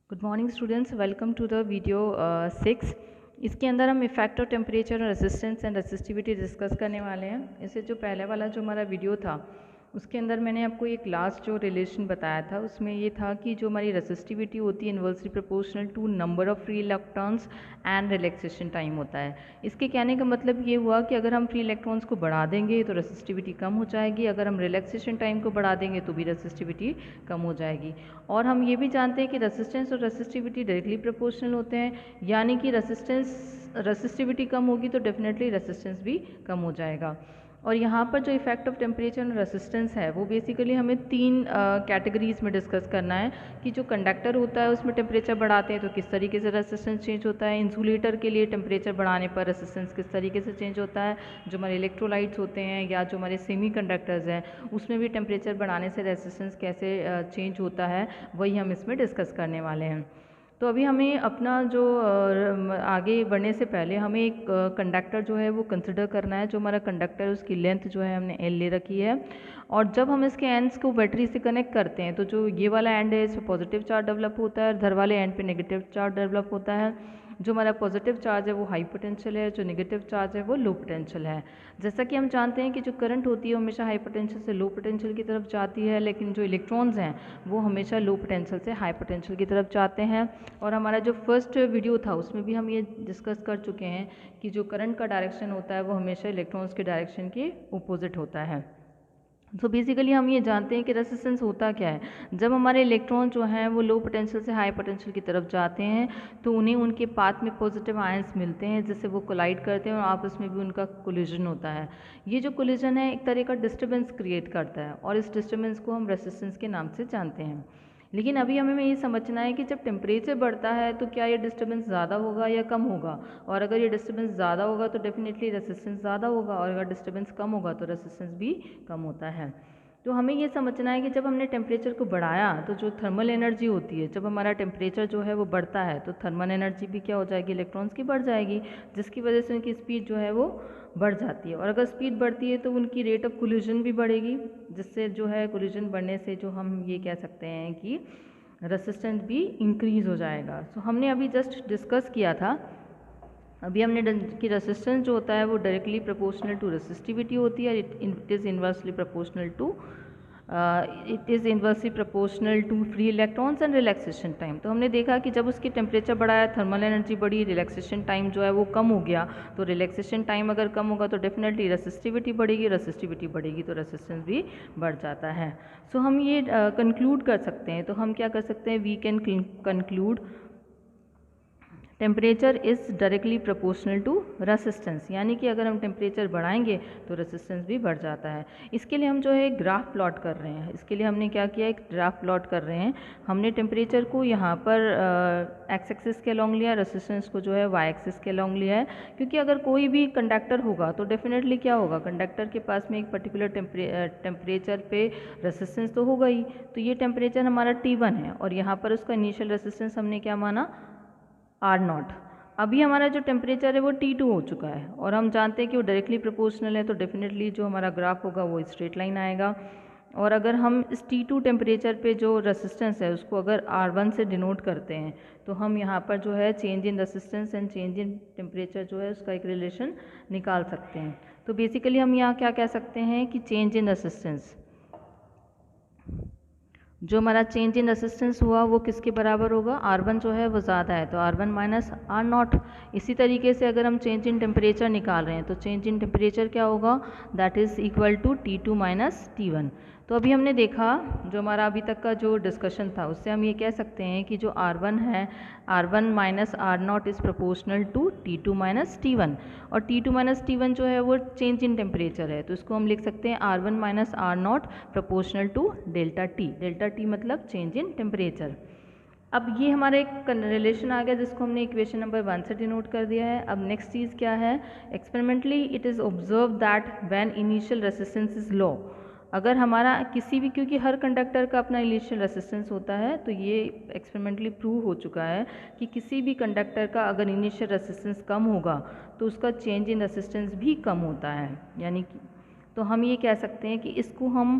Good morning students, welcome to the video 6। इसके अंदर हम इफेक्ट ऑफ टेम्परेचर और रेजिस्टेंस एंड रेसिस्टिविटी डिस्कस करने वाले हैं। इससे जो पहले वाला जो हमारा वीडियो था उसके अंदर मैंने आपको एक लास्ट जो रिलेशन बताया था उसमें ये था कि जो हमारी रेसिस्टिविटी होती है inversely proportional to number of free electrons and relaxation time होता है। इसके कहने का मतलब ये हुआ कि अगर हम फ्री इलेक्ट्रॉन्स को बढ़ा देंगे तो रेसिस्टिविटी कम हो जाएगी, अगर हम रिलैक्सेशन टाइम को बढ़ा देंगे तो भी रेसिस्टिविटी कम हो जाएगी। और हम ये भी जानते हैं कि रेसिस्टेंस और रेसिस्टिविटी डायरेक्टली प्रोपोर्शनल होते हैं, यानी कि रेसिस्टिविटी कम होगी तो डेफिनेटली रेसिस्टेंस भी कम हो जाएगा। और यहाँ पर जो इफेक्ट ऑफ टेम्परेचर और रेसिस्टेंस है वो बेसिकली हमें तीन कैटेगरीज में डिस्कस करना है कि जो कंडक्टर होता है उसमें टेम्परेचर बढ़ाते हैं तो किस तरीके से रेसिस्टेंस चेंज होता है, इंसुलेटर के लिए टेम्परेचर बढ़ाने पर रेसिस्टेंस किस तरीके से चेंज होता है, जो हमारे इलेक्ट्रोलाइट्स होते हैं या जो हमारे सेमी कंडक्टर्स हैं उसमें भी टेम्परेचर बढ़ाने से रेसिस्टेंस कैसे चेंज होता है, वही हम इसमें डिस्कस करने वाले हैं। तो अभी हमें अपना जो आगे बढ़ने से पहले हमें एक कंडक्टर जो है वो कंसिडर करना है। जो हमारा कंडक्टर है उसकी लेंथ जो है हमने एल ले रखी है, और जब हम इसके एंड्स को बैटरी से कनेक्ट करते हैं तो जो ये वाला एंड है इस पर पॉजिटिव चार्ज डेवलप होता है और इधर वाले एंड पे नेगेटिव चार्ज डेवलप होता है। जो हमारा पॉजिटिव चार्ज है वो हाई पोटेंशियल है, जो नेगेटिव चार्ज है वो लो पोटेंशियल है। जैसा कि हम जानते हैं कि जो करंट होती है वो हमेशा हाई पोटेंशियल से लो पोटेंशियल की तरफ जाती है, लेकिन जो इलेक्ट्रॉन्स हैं वो हमेशा लो पोटेंशियल से हाई पोटेंशियल की तरफ जाते हैं। और हमारा जो फर्स्ट वीडियो था उसमें भी हम ये डिस्कस कर चुके हैं कि जो करंट का डायरेक्शन होता है वो हमेशा इलेक्ट्रॉन्स के डायरेक्शन के अपोजिट होता है। तो बेसिकली हम ये जानते हैं कि रेसिस्टेंस होता क्या है। जब हमारे इलेक्ट्रॉन जो हैं वो लो पोटेंशियल से हाई पोटेंशियल की तरफ जाते हैं तो उन्हें उनके पाथ में पॉजिटिव आयंस मिलते हैं जिससे वो कोलाइड करते हैं और आपस में भी उनका कोलिजन होता है। ये जो कोलिजन है एक तरह का डिस्टर्बेंस क्रिएट करता है और इस डिस्टर्बेंस को हम रेसिस्टेंस के नाम से जानते हैं। लेकिन अभी हमें ये समझना है कि जब टेम्परेचर बढ़ता है तो क्या ये डिस्टर्बेंस ज़्यादा होगा या कम होगा, और अगर ये डिस्टर्बेंस ज़्यादा होगा तो डेफिनेटली रेसिस्टेंस ज़्यादा होगा, और अगर डिस्टर्बेंस कम होगा तो रेसिस्टेंस भी कम होता है। तो हमें ये समझना है कि जब हमने टेम्परेचर को बढ़ाया तो जो थर्मल एनर्जी होती है, जब हमारा टेम्परेचर जो है वो बढ़ता है तो थर्मल एनर्जी भी क्या हो जाएगी, इलेक्ट्रॉन्स की बढ़ जाएगी, जिसकी वजह से उनकी स्पीड जो है वो बढ़ जाती है। और अगर स्पीड बढ़ती है तो उनकी रेट ऑफ कोलिजन भी बढ़ेगी, जिससे जो है कोलिजन बढ़ने से जो हम ये कह सकते हैं कि रेसिस्टेंस भी इंक्रीज़ हो जाएगा। सो हमने अभी जस्ट डिस्कस किया था अभी हमने कि रेसिस्टेंस जो होता है वो डायरेक्टली प्रोपोर्शनल टू रेसिस्टिविटी होती है, it is inversely proportional to free electrons and relaxation time. तो हमने देखा कि जब उसकी टेम्परेचर बढ़ाया, थर्मल एनर्जी बढ़ी, रिलैक्सेशन टाइम जो है वो कम हो गया, तो रिलैक्सेशन टाइम अगर कम होगा तो डेफिनेटली रेसिस्टिविटी बढ़ेगी, रेसिस्टिविटी बढ़ेगी तो रेसिस्टेंस भी बढ़ जाता है। सो हम ये कंक्लूड कर सकते हैं। तो हम क्या कर सकते हैं, we can conclude temperature is directly proportional to resistance, यानी कि अगर हम टेम्परेचर बढ़ाएंगे तो रेसिस्टेंस भी बढ़ जाता है। इसके लिए हम जो है एक ग्राफ प्लॉट कर रहे हैं। इसके लिए हमने क्या किया, एक ग्राफ प्लॉट कर रहे हैं। हमने टेम्परेचर को यहाँ पर एक्स एक्सिस के अलॉन्ग लिया, रेसिस्टेंस को जो है वाई एक्सिस के अलॉन्ग लिया है, क्योंकि अगर कोई भी कंडक्टर होगा तो डेफिनेटली क्या होगा, कंडक्टर के पास में एक पर्टिकुलर टेम्परेचर पे रेसिस्टेंस तो होगा ही। तो ये टेम्परेचर हमारा T1 है और यहाँ पर उसका इनिशियल रेसिस्टेंस हमने क्या माना, R0। अभी हमारा जो टेम्परेचर है वो T2 हो चुका है और हम जानते हैं कि वो डायरेक्टली प्रोपोर्शनल है, तो डेफिनेटली जो हमारा ग्राफ होगा वो स्ट्रेट लाइन आएगा। और अगर हम इस T2 टेम्परेचर पे जो रेसिस्टेंस है उसको अगर R1 से डिनोट करते हैं तो हम यहाँ पर जो है change in resistance and change in temperature जो है उसका एक रिलेशन निकाल सकते हैं। तो बेसिकली हम यहाँ क्या कह सकते हैं कि चेंज इन रेसिस्टेंस, जो हमारा चेंज इन रेसिस्टेंस हुआ वो किसके बराबर होगा, R1 जो है वो ज़्यादा है तो R1 माइनस R0। इसी तरीके से अगर हम चेंज इन टेम्परेचर निकाल रहे हैं तो चेंज इन टेम्परेचर क्या होगा, that is equal to T2 minus T1। तो अभी हमने देखा जो हमारा अभी तक का जो डिस्कशन था उससे हम ये कह सकते हैं कि जो R1 है, R1 minus R0 is proportional to T2 minus T1, और T2 माइनस T1 जो है वो चेंज इन टेम्परेचर है, तो इसको हम लिख सकते हैं R1 minus R0 proportional to delta T। Delta T मतलब चेंज इन टेम्परेचर। अब ये हमारा एक रिलेशन आ गया जिसको हमने इक्वेशन नंबर 1 से डिनोट कर दिया है। अब नेक्स्ट चीज़ क्या है, experimentally it is observe that when initial resistance is low, अगर हमारा किसी भी, क्योंकि हर कंडक्टर का अपना इनिशियल रेसिस्टेंस होता है, तो ये एक्सपेरिमेंटली प्रूव हो चुका है कि किसी भी कंडक्टर का अगर इनिशियल रेसिस्टेंस कम होगा तो उसका चेंज इन रेसिस्टेंस भी कम होता है। यानी कि तो हम ये कह सकते हैं कि इसको हम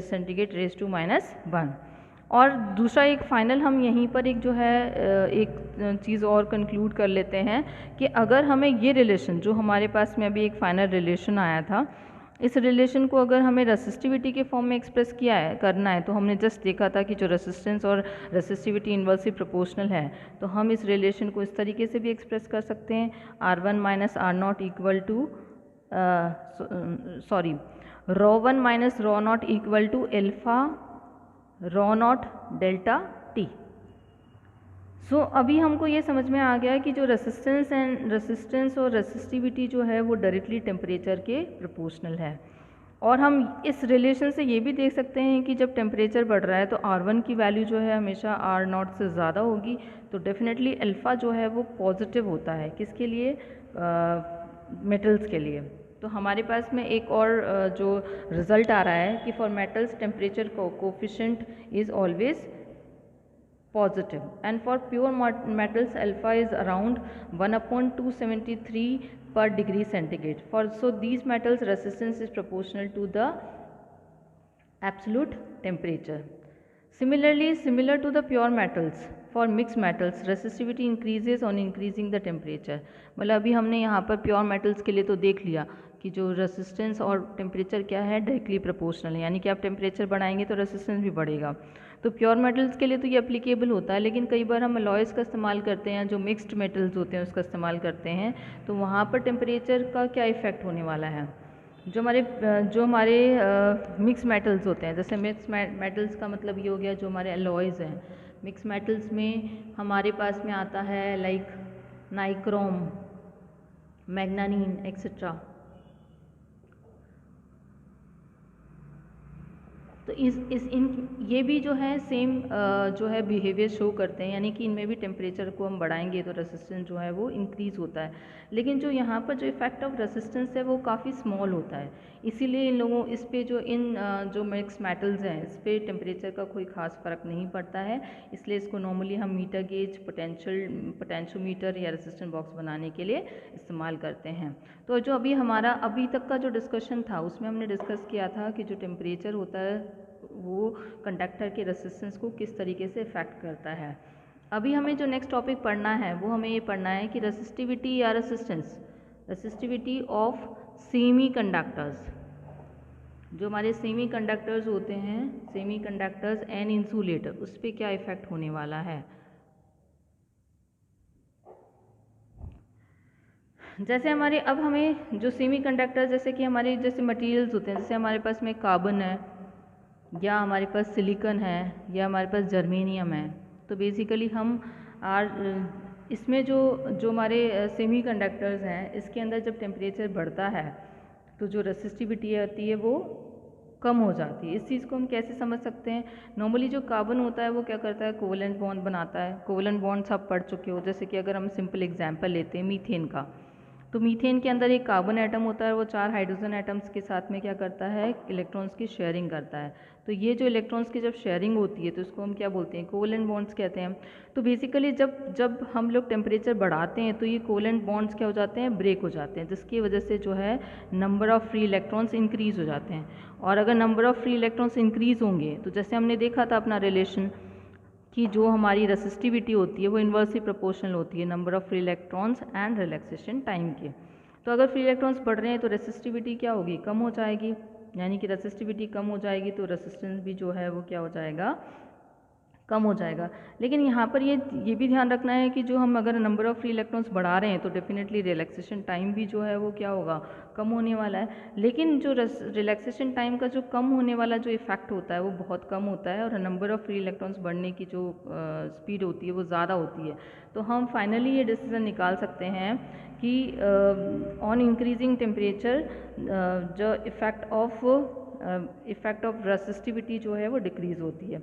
सेंटीग्रेड रेज़ टू -1। और दूसरा एक फाइनल हम यहीं पर एक जो है एक चीज़ और कंक्लूड कर लेते हैं कि अगर हमें ये रिलेशन जो हमारे पास में अभी एक फाइनल रिलेशन आया था, इस रिलेशन को अगर हमें रेसिस्टिविटी के फॉर्म में एक्सप्रेस किया है करना है, तो हमने जस्ट देखा था कि जो रेसिस्टेंस और रेसिस्टिविटी इन्वर्सली प्रोपोर्शनल है, तो हम इस रिलेशन को इस तरीके से भी एक्सप्रेस कर सकते हैं, R1 minus R0 equal to ρ1 minus ρ0 equal to alpha ρ0 delta T. So अभी हमको ये समझ में आ गया कि जो रेसिस्टेंस और रेसिस्टिविटी जो है वो डायरेक्टली टेम्परेचर के प्रोपोर्शनल है। और हम इस रिलेशन से ये भी देख सकते हैं कि जब टेम्परेचर बढ़ रहा है तो R1 की वैल्यू जो है हमेशा R0 से ज़्यादा होगी, तो डेफिनेटली अल्फ़ा जो है वो पॉजिटिव होता है। किसके लिए? मेटल्स के लिए। तो हमारे पास में एक और जो रिज़ल्ट आ रहा है कि for metals temperature coefficient is always positive, and for pure metals alpha is around 1/273 per degree centigrade. So these metals resistance is proportional to the absolute temperature. Similarly, similar to the pure metals, for mixed metals resistivity increases on increasing the temperature. मतलब अभी हमने यहाँ पर pure metals के लिए तो देख लिया कि जो रेसिस्टेंस और टेम्परेचर क्या है, डायरेक्टली प्रोपोर्शनल है, यानी कि आप टेम्परेचर बढ़ाएंगे तो रेसिस्टेंस भी बढ़ेगा। तो प्योर मेटल्स के लिए तो ये एप्लीकेबल होता है, लेकिन कई बार हम अलॉयज़ का इस्तेमाल करते हैं, जो मिक्स्ड मेटल्स होते हैं उसका इस्तेमाल करते हैं, तो वहाँ पर टेम्परेचर का क्या इफ़ेक्ट होने वाला है। जो हमारे मिक्स मेटल्स होते हैं, जैसे मिक्स मेटल्स का मतलब ये हो गया जो हमारे अलॉयज़ हैं। मिक्स मेटल्स में हमारे पास में आता है लाइक नाइक्रोम, मैग्नानीन एक्सेट्रा। तो ये भी जो है सेम जो है बिहेवियर शो करते हैं, यानी कि इनमें भी टेम्परेचर को हम बढ़ाएंगे तो रेसिस्टेंस जो है वो इंक्रीज़ होता है। लेकिन जो यहाँ पर जो इफेक्ट ऑफ रेसिस्टेंस है वो काफ़ी स्मॉल होता है, इसीलिए इन लोगों इस पे जो मिक्स मेटल्स हैं इस पे टेम्परेचर का कोई ख़ास फ़र्क नहीं पड़ता है। इसलिए इसको नॉर्मली हम मीटर गेज, पोटेंशियोमीटर या रेसिस्टेंस बॉक्स बनाने के लिए इस्तेमाल करते हैं। तो जो हमारा अभी तक का जो डिस्कशन था उसमें हमने डिस्कस किया था कि जो टेम्परेचर होता है वो कंडक्टर के रेसिस्टेंस को किस तरीके से इफ़ेक्ट करता है। अभी हमें जो नेक्स्ट टॉपिक पढ़ना है वो हमें ये पढ़ना है कि रेसिस्टिविटी या रेसिस्टिविटी ऑफ सेमी कंडक्टर्स। जो हमारे सेमी कंडक्टर्स होते हैं, सेमी कंडक्टर्स एंड इंसुलेटर, उस पर क्या इफ़ेक्ट होने वाला है। जैसे हमारे अब हमें जो सेमी कंडक्टर जैसे कि हमारे जैसे मटेरियल्स होते हैं, जैसे हमारे पास में कार्बन है या हमारे पास सिलिकॉन है या हमारे पास जर्मेनियम है, तो बेसिकली हम इसमें जो हमारे सेमी कंडक्टर्स हैं इसके अंदर जब टेम्परेचर बढ़ता है तो जो रेसिस्टिविटी आती है वो कम हो जाती है। इस चीज़ को हम कैसे समझ सकते हैं? नॉर्मली जो कार्बन होता है वो क्या करता है, कोवलेंट बॉन्ड बनाता है। कोवलेंट बॉन्ड्स आप पढ़ चुके हो, जैसे कि अगर हम सिंपल एग्जांपल लेते हैं मीथेन का, तो मीथेन के अंदर एक कार्बन एटम होता है, वो 4 हाइड्रोजन एटम्स के साथ में क्या करता है, इलेक्ट्रॉन्स की शेयरिंग करता है। तो ये जो इलेक्ट्रॉन्स की जब शेयरिंग होती है तो इसको हम क्या बोलते हैं, कोवलेंट बॉन्ड्स कहते हैं। तो बेसिकली जब जब हम लोग टेम्परेचर बढ़ाते हैं तो ये कोवलेंट बॉन्ड्स क्या हो जाते हैं, ब्रेक हो जाते हैं, जिसकी वजह से जो है number of free electrons increase हो जाते हैं। और अगर number of free electrons increase होंगे तो जैसे हमने देखा था अपना रिलेशन कि जो हमारी रेसिस्टिविटी होती है वो इन्वर्सली प्रोपोर्शनल होती है number of free electrons and relaxation time के। तो अगर फ्री इलेक्ट्रॉन्स बढ़ रहे हैं तो रेसिस्टिविटी क्या होगी, कम हो जाएगी, यानी कि रेसिस्टिविटी कम हो जाएगी तो रेसिस्टेंस भी जो है वो क्या हो जाएगा, कम हो जाएगा। लेकिन यहाँ पर ये भी ध्यान रखना है कि जो हम अगर नंबर ऑफ़ फ्री इलेक्ट्रॉन्स बढ़ा रहे हैं तो डेफिनेटली रिलैक्सेशन टाइम भी जो है वो क्या होगा, कम होने वाला है। लेकिन जो रिलैक्सेशन टाइम का जो कम होने वाला जो इफेक्ट होता है वो बहुत कम होता है और नंबर ऑफ़ फ्री इलेक्ट्रॉन्स बढ़ने की जो स्पीड होती है वो ज़्यादा होती है। तो हम फाइनली ये डिसीजन निकाल सकते हैं कि ऑन इंक्रीजिंग टेम्परेचर जो इफ़ेक्ट ऑफ रेसिस्टिविटी जो है वो डिक्रीज़ होती है।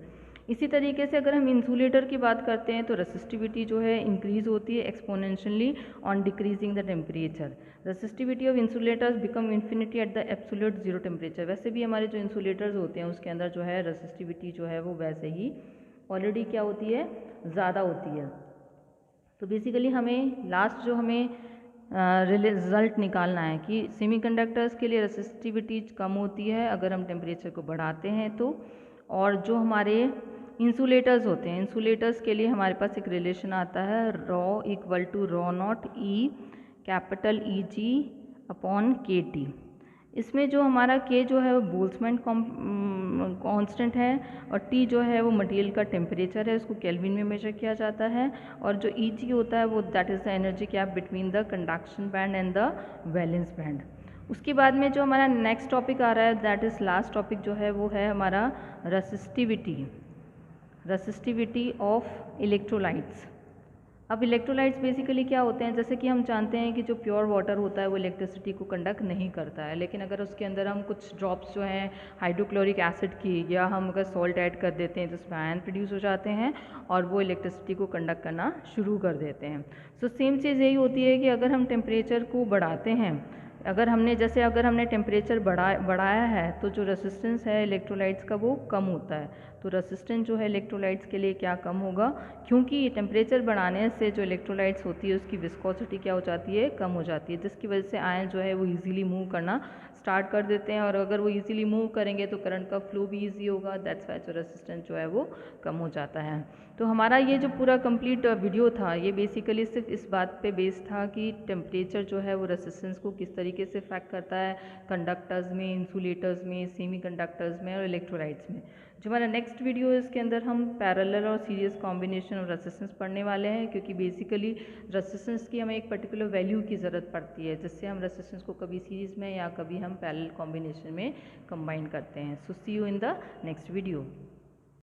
इसी तरीके से अगर हम इंसुलेटर की बात करते हैं तो रेसिस्टिविटी जो है इंक्रीज होती है exponentially on decreasing the temperature. Resistivity of insulators become infinity at the absolute zero temperature. वैसे भी हमारे जो इंसुलेटर्स होते हैं उसके अंदर जो है रेसिस्टिविटी जो है वो वैसे ही ऑलरेडी क्या होती है, ज़्यादा होती है। तो बेसिकली हमें लास्ट जो हमें रिजल्ट निकालना है कि सेमीकंडक्टर्स के लिए रेसिस्टिविटी कम होती है अगर हम टेम्परेचर को बढ़ाते हैं तो, और जो हमारे इंसुलेटर्स होते हैं, इंसुलेटर्स के लिए हमारे पास एक रिलेशन आता है ρ equal to ρ naught E capital E G upon K T. इसमें जो हमारा के जो है वो बोल्ट्जमैन कांस्टेंट है और टी जो है वो मटेरियल का टेम्परेचर है, उसको केल्विन में मेजर किया जाता है। और जो ई जी होता है वो that is the energy gap between the conduction band and the valence band. उसके बाद में जो हमारा नेक्स्ट टॉपिक आ रहा है दैट इज़ लास्ट टॉपिक जो है वो है हमारा रेसिस्टिविटी ऑफ इलेक्ट्रोलाइट्स। अब इलेक्ट्रोलाइट्स बेसिकली क्या होते हैं, जैसे कि हम जानते हैं कि जो प्योर वाटर होता है वो इलेक्ट्रिसिटी को कंडक्ट नहीं करता है, लेकिन अगर उसके अंदर हम कुछ ड्रॉप्स जो हैं हाइड्रोक्लोरिक एसिड की या हम अगर सॉल्ट ऐड कर देते हैं तो उसमें आयन प्रोड्यूस हो जाते हैं और वो इलेक्ट्रिसिटी को कंडक्ट करना शुरू कर देते हैं। सो सेम चीज़ यही होती है कि अगर हम टेम्परेचर को बढ़ाते हैं, अगर हमने टेम्परेचर बढ़ाया है तो जो रेसिस्टेंस है इलेक्ट्रोलाइट्स का वो कम होता है। तो रेसिस्टेंस जो है इलेक्ट्रोलाइट्स के लिए क्या कम होगा, क्योंकि टेम्परेचर बढ़ाने से जो इलेक्ट्रोलाइट्स होती है उसकी विस्कोसिटी क्या हो जाती है, कम हो जाती है, जिसकी वजह से आयन जो है वो इजीली मूव करना स्टार्ट कर देते हैं और अगर वो इजीली मूव करेंगे तो करंट का फ्लो भी इजी होगा, दैट्स व्हाई जो रेसिस्टेंस जो है वो कम हो जाता है। तो हमारा ये जो पूरा कंप्लीट वीडियो था ये बेसिकली सिर्फ इस बात पे बेस्ड था कि टेम्परेचर जो है वो रेसिस्टेंस को किस तरीके से इफेक्ट करता है कंडक्टर्स में, इंसुलेटर्स में, सेमीकंडक्टर्स में और इलेक्ट्रोलाइट्स में। जो हमारा नेक्स्ट वीडियो है इसके अंदर हम पैरेलल और सीरीज कॉम्बिनेशन ऑफ रेसिस्टेंस पढ़ने वाले हैं, क्योंकि बेसिकली रेसिस्टेंस की हमें एक पर्टिकुलर वैल्यू की ज़रूरत पड़ती है जिससे हम रेसिस्टेंस को कभी सीरीज़ में या कभी हम पैरेलल कॉम्बिनेशन में कंबाइन करते हैं। So see you in the next video.